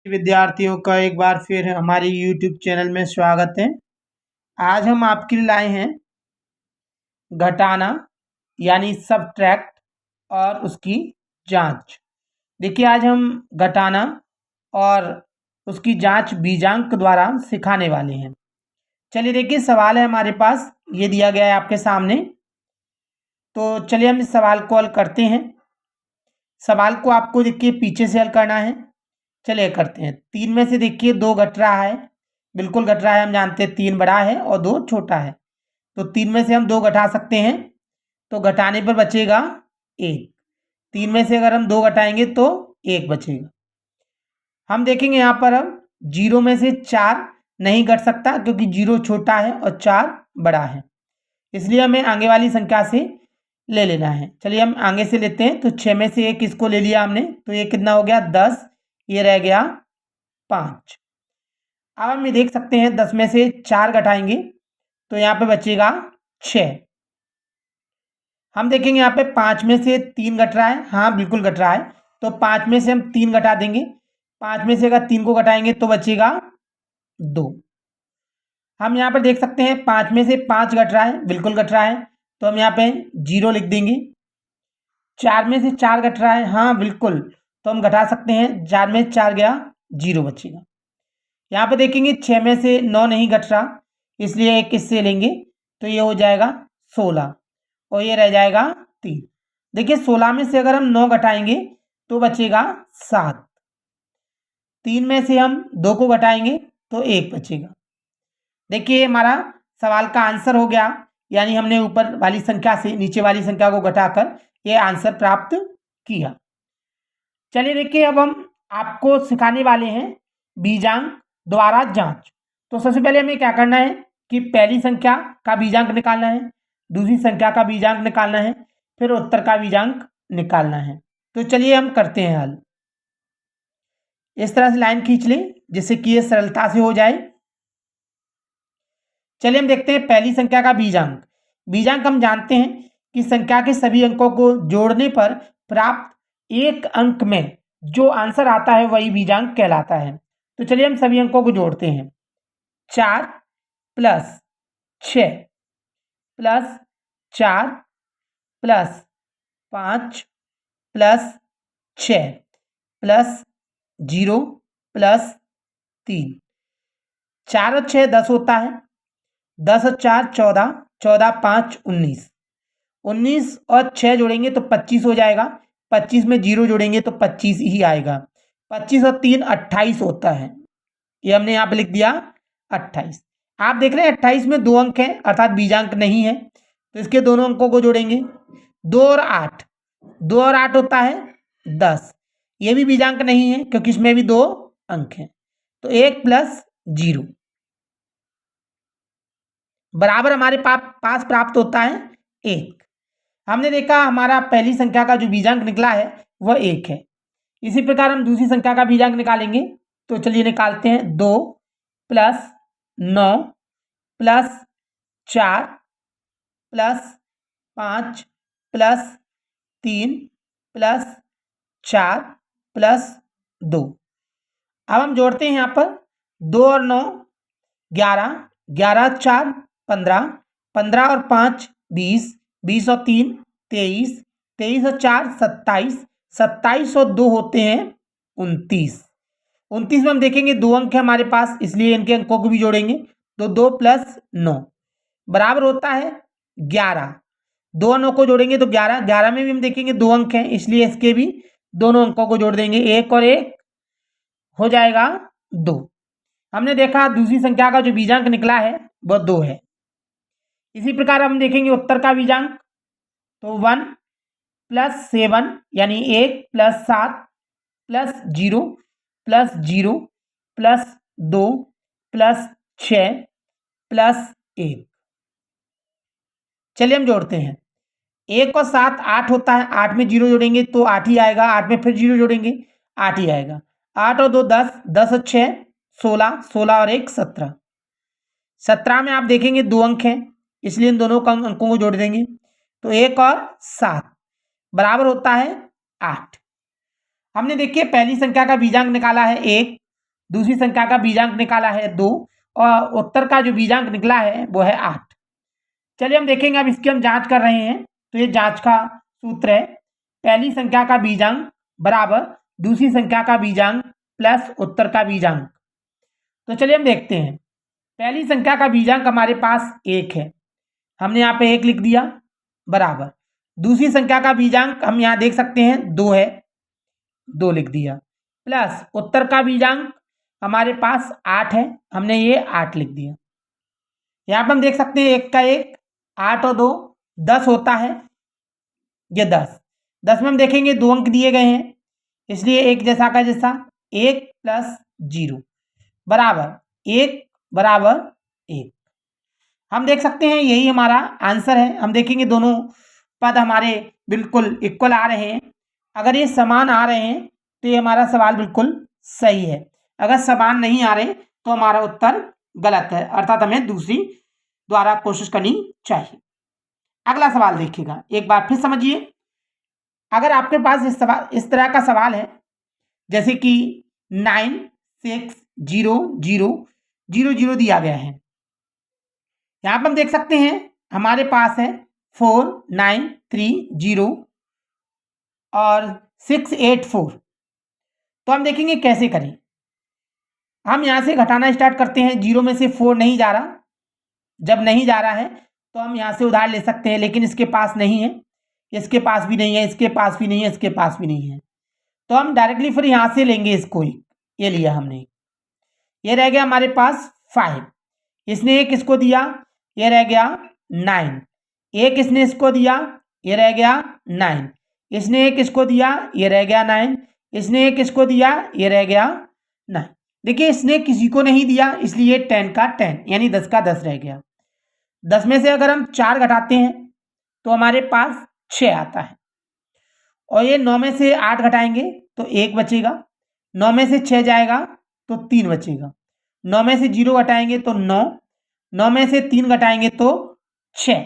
विद्यार्थियों का एक बार फिर हमारे YouTube चैनल में स्वागत है। आज हम आपके लिए लाए हैं घटाना यानी सबट्रैक्ट और उसकी जांच। देखिए आज हम घटाना और उसकी जांच बीजांक द्वारा सिखाने वाले हैं। चलिए देखिए सवाल है हमारे पास, ये दिया गया है आपके सामने। तो चलिए हम इस सवाल को हल करते हैं। सवाल को आपको देखिए पीछे से हल करना है। चलिए करते हैं। 3 में से देखिए 2 घट रहा है, बिल्कुल घट रहा है, हम जानते हैं 3 बड़ा है और 2 छोटा है। तो 3 में से हम 2 घटा सकते हैं, तो घटाने पर बचेगा 1। 3 में से अगर हम 2 घटाएंगे तो 1 बचेगा। हम देखेंगे यहाँ पर अब 0 में से 4 नहीं घट सकता क्योंकि 0 छोटा है और 4 बड़ा है, इसलिए हमें आगे वाली संख्या से ले लेना है। चलिए हम आगे से लेते हैं। तो 6 में से 1 इसको ले लिया हमने, तो ये कितना हो गया 10, ये रह गया 5। अब हम ये देख सकते हैं 10 में से 4 घटाएंगे तो यहाँ पे बचेगा 6। हम देखेंगे यहाँ पे 5 में से 3 घट रहा है, हाँ बिल्कुल घट रहा है, तो 5 में से हम 3 घटा देंगे। 5 में से अगर 3 को घटाएंगे तो बचेगा 2। हम यहाँ पर देख सकते हैं 5 में से 5 घट रहा है, बिल्कुल घट रहा है, तो हम यहाँ पे 0 लिख देंगे। 4 में से 4 घट रहा है, हाँ बिल्कुल, तो हम घटा सकते हैं। 4 में 4 गया, 0 बचेगा। यहाँ पे देखेंगे 6 में से 9 नहीं घट रहा, इसलिए 1 इससे लेंगे, तो ये हो जाएगा 16 और ये रह जाएगा 3। देखिए 16 में से अगर हम 9 घटाएंगे तो बचेगा 7। 3 में से हम 2 को घटाएंगे तो 1 बचेगा। देखिए हमारा सवाल का आंसर हो गया, यानी हमने ऊपर वाली संख्या से नीचे वाली संख्या को घटाकर ये आंसर प्राप्त किया। चलिए देखिए अब हम आपको सिखाने वाले हैं बीजांक द्वारा जांच। तो सबसे पहले हमें क्या करना है कि पहली संख्या का बीजांक निकालना है, दूसरी संख्या का बीजांक निकालना है, फिर उत्तर का बीजांक निकालना है। तो चलिए हम करते हैं हल। इस तरह से लाइन खींच लें जिससे कि ये सरलता से हो जाए। चलिए हम देखते हैं पहली संख्या का बीजांक। बीजांक हम जानते हैं कि संख्या के सभी अंकों को जोड़ने पर प्राप्त एक अंक में जो आंसर आता है वही बीजांक कहलाता है। तो चलिए हम सभी अंकों को जोड़ते हैं। 4 plus 6 plus 4 plus 5 plus 6 plus 0 plus 3। 4 और 6 10 होता है, 10 और 4 14, 14 5 19। 19 और 6 जोड़ेंगे तो 25 हो जाएगा, 25 में 0 जोड़ेंगे तो 25 ही आएगा। 25 और 3 28 होता है, ये हमने यहाँ पे लिख दिया 28। आप देख रहे हैं 28 में 2 अंक हैं अर्थात बीजांक नहीं है, तो इसके दोनों अंकों को जोड़ेंगे। 2 और 8, 2 और 8 होता है 10, ये भी बीजांक नहीं है क्योंकि इसमें भी 2 अंक हैं। तो 1 प्लस 0 बराबर हमारे पास प्राप्त होता है 1। हमने देखा हमारा पहली संख्या का जो बीजांक निकला है वह 1 है। इसी प्रकार हम दूसरी संख्या का बीजांक निकालेंगे। तो चलिए निकालते हैं। 2 plus 9 plus 4 plus 5 plus 3 plus 4 plus 2। अब हम जोड़ते हैं यहाँ पर 2 और 9 11, 11 4 15, 15 और 5 20, 20 और 3 23, 23 और 4 27, 27 और 2 होते हैं 29। 29 में हम देखेंगे 2 अंक है हमारे पास, इसलिए इनके अंकों को भी जोड़ेंगे। तो 2 प्लस 9 बराबर होता है 11। 2 9 को जोड़ेंगे तो 11, 11 में भी हम देखेंगे 2 अंक हैं, इसलिए इसके भी दोनों अंकों को जोड़ देंगे। 1 और 1 हो जाएगा 2। हमने देखा दूसरी संख्या का जो बीजांक निकला है वह 2 है। इसी प्रकार हम देखेंगे उत्तर का बीजांक। तो 1 प्लस 7 यानी 1 plus 7 plus 0 plus 0 plus 2 plus 6 plus 1। चलिए हम जोड़ते हैं। 1 और 7 8 होता है, 8 में 0 जोड़ेंगे तो 8 ही आएगा, 8 में फिर 0 जोड़ेंगे 8 ही आएगा। 8 और 2 10, 10 और 6 16, 16 और 1 17। 17 में आप देखेंगे 2 अंक हैं, इसलिए इन दोनों अंकों को जोड़ देंगे। तो 1 और 7 बराबर होता है 8। हमने देखिए पहली संख्या का बीजांक निकाला है 1, दूसरी संख्या का बीजांक निकाला है 2 और उत्तर का जो बीजांक निकला है वो है 8। चलिए हम देखेंगे, अब इसकी हम जांच कर रहे हैं। तो ये जांच का सूत्र है, पहली संख्या का बीजांक बराबर दूसरी संख्या का बीजांक प्लस उत्तर का बीजांक। तो चलिए हम देखते हैं। पहली संख्या का बीजांक हमारे पास 1 है, हमने यहाँ पे 1 लिख दिया, बराबर दूसरी संख्या का बीजांक हम यहाँ देख सकते हैं 2 है, 2 लिख दिया, प्लस उत्तर का बीजांक हमारे पास 8 है, हमने ये 8 लिख दिया। यहाँ पर हम देख सकते हैं 1 का 1, 8 और 2 10 होता है, ये 10 में हम देखेंगे 2 अंक दिए गए हैं, इसलिए एक जैसा का जैसा 1 प्लस 0 बराबर 1 बराबर 1। हम देख सकते हैं यही हमारा आंसर है। हम देखेंगे दोनों पद हमारे बिल्कुल इक्वल आ रहे हैं। अगर ये समान आ रहे हैं तो ये हमारा सवाल बिल्कुल सही है, अगर समान नहीं आ रहे तो हमारा उत्तर गलत है, अर्थात हमें दूसरी द्वारा कोशिश करनी चाहिए। अगला सवाल देखिएगा, एक बार फिर समझिए। अगर आपके पास इस तरह का सवाल है, जैसे कि 9 6 0 0 0 0 दिया गया है, यहाँ पर हम देख सकते हैं हमारे पास है 4 9 3 0 और 6 8 4। तो हम देखेंगे कैसे करें। हम यहाँ से घटाना स्टार्ट करते हैं, 0 में से 4 नहीं जा रहा, जब नहीं जा रहा है तो हम यहाँ से उधार ले सकते हैं, लेकिन इसके पास नहीं है, इसके पास भी नहीं है, इसके पास भी नहीं है, इसके पास भी नहीं है, तो हम डायरेक्टली फिर यहाँ से लेंगे इसको ही। ये लिया हमने, ये रह गया हमारे पास 5, इसने एक इसको दिया, ये रह गया 9, एक इसने इसको दिया, ये रह गया 9, इसने एक इसको दिया, ये रह गया 9, इसने एक इसको दिया, ये रह गया 9। देखिए इसने किसी को नहीं दिया, इसलिए 10 का 10 यानी 10 का 10 रह गया। 10 में से अगर हम 4 घटाते हैं तो हमारे पास 6 आता है, और ये 9 में से 8 घटाएंगे तो 1 बचेगा, 9 में से 6 जाएगा तो 3 बचेगा, 9 में से 0 घटाएंगे तो 9, 9 में से 3 घटाएंगे तो 6,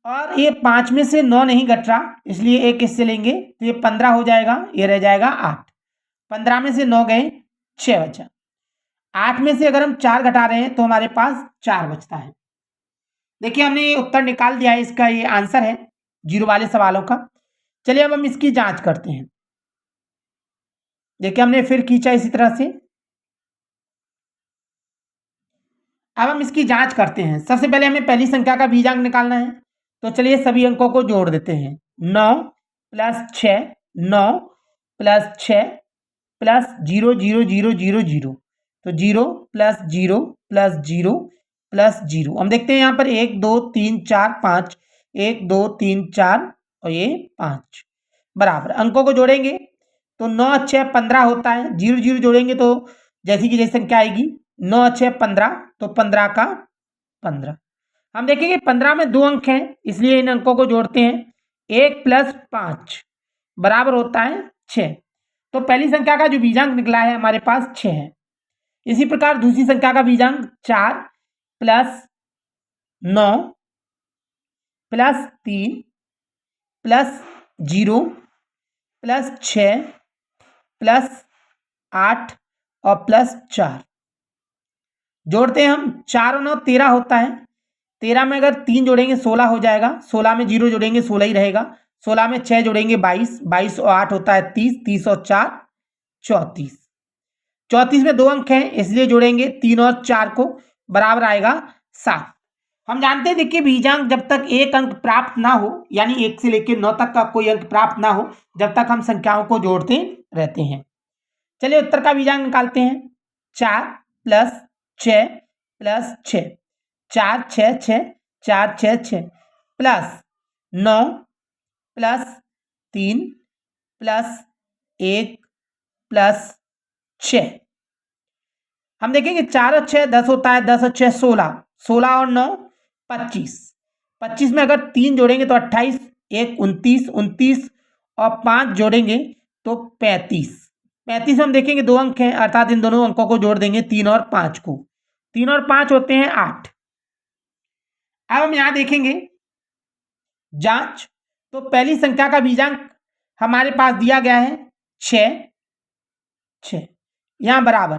और ये 5 में से 9 नहीं घट रहा, इसलिए एक इससे लेंगे तो ये 15 हो जाएगा, ये रह जाएगा 8। 15 में से 9 गए, 6 बचा। 8 में से अगर हम 4 घटा रहे हैं तो हमारे पास 4 बचता है। देखिए हमने ये उत्तर निकाल दिया है, इसका ये आंसर है 0 वाले सवालों का। चलिए अब हम इसकी जांच करते हैं। देखिए हमने फिर खींचा इसी तरह से, अब हम इसकी जांच करते हैं। सबसे पहले हमें पहली संख्या का बीजांक निकालना है, तो चलिए सभी अंकों को जोड़ देते हैं। 9 प्लस 6, 9 प्लस 6 प्लस 0 0 0 0 0, तो 0 प्लस 0 प्लस 0 प्लस 0। हम देखते हैं यहाँ पर 1 2 3 4 5, 1 2 3 4 और ये 5 बराबर। अंकों को जोड़ेंगे तो 9 6 15 होता है, 0 0 जोड़ेंगे तो जैसी की जैसी संख्या आएगी, 9 6 15, तो 15 का 15। हम देखेंगे 15 में 2 अंक हैं, इसलिए इन अंकों को जोड़ते हैं। 1 प्लस 5 बराबर होता है 6, तो पहली संख्या का जो बीजांक निकला है हमारे पास 6 है। इसी प्रकार दूसरी संख्या का बीजांक 4 plus 9 plus 3 plus 0 plus 6 plus 8 और प्लस 4 जोड़ते हैं हम। 4 और 9 13 होता है, 13 में अगर 3 जोड़ेंगे 16 हो जाएगा, 16 में 0 जोड़ेंगे 16 ही रहेगा, 16 में 6 जोड़ेंगे 22, 22 और 8 होता है 30, 30 और 4 34, 34 में 2 अंक हैं इसलिए जोड़ेंगे 3 और 4 को, बराबर आएगा 7। हम जानते हैं देखिए बीजांक जब तक एक अंक प्राप्त ना हो, यानी 1 से लेकर 9 तक का कोई अंक प्राप्त ना हो, जब तक हम संख्याओं को जोड़ते रहते हैं। चलिए उत्तर का बीजांक निकालते हैं। 4 plus 6 plus 6, 4 6 6 4 6 6 plus 9 plus 3 plus 1 plus 6। हम देखेंगे 4 और 6 10 होता है, 10 और 6 16, 16 और 9 25, 25 में अगर 3 जोड़ेंगे तो 28, 1 29, 29 और 5 जोड़ेंगे तो 35, 35 में हम देखेंगे 2 अंक हैं, अर्थात इन दोनों अंकों को जोड़ देंगे 3 और 5 को, 3 और 5 होते हैं 8। अब हम यहां देखेंगे जांच, तो पहली संख्या का बीजांक हमारे पास दिया गया है 6, यहाँ बराबर।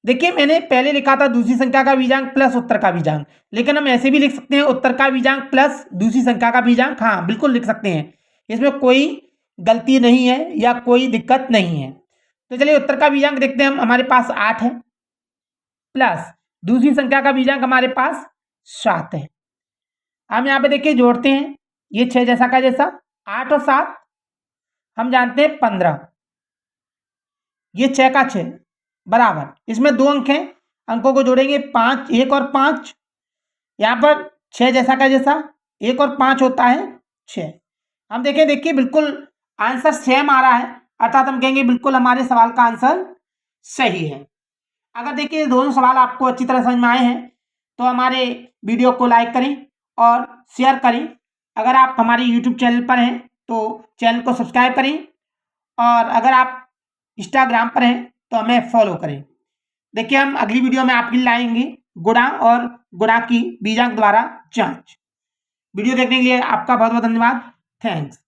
देखिए मैंने पहले लिखा था दूसरी संख्या का बीजांक प्लस उत्तर का बीजांक, लेकिन हम ऐसे भी लिख सकते हैं उत्तर का बीजांक प्लस दूसरी संख्या का बीजांक। हाँ बिल्कुल लिख सकते हैं, इसमें कोई गलती नहीं है या कोई दिक्कत नहीं है। तो चलिए उत्तर का बीजांक देखते हैं हम। हमारे पास 8 है प्लस दूसरी संख्या का बीजांक हमारे पास 7 है। हम यहाँ पे देखिए जोड़ते हैं, ये 6 जैसा का जैसा, 8 और 7 हम जानते हैं 15, ये 6 का 6 बराबर। इसमें 2 अंक हैं, अंकों को जोड़ेंगे 5, 1 और 5। यहाँ पर 6 जैसा का जैसा, 1 और 5 होता है 6। हम देखें, देखिए बिल्कुल आंसर सेम आ रहा है, अर्थात हम कहेंगे बिल्कुल हमारे सवाल का आंसर सही है। अगर देखिए दोनों सवाल आपको अच्छी तरह समझ में आए हैं तो हमारे वीडियो को लाइक करें और शेयर करें। अगर आप हमारे यूट्यूब चैनल पर हैं तो चैनल को सब्सक्राइब करें, और अगर आप इंस्टाग्राम पर हैं तो हमें फॉलो करें। देखिए हम अगली वीडियो में आपके लिए लाएंगे गुणा और गुणा की बीजांक द्वारा जांच। वीडियो देखने के लिए आपका बहुत बहुत धन्यवाद। थैंक्स।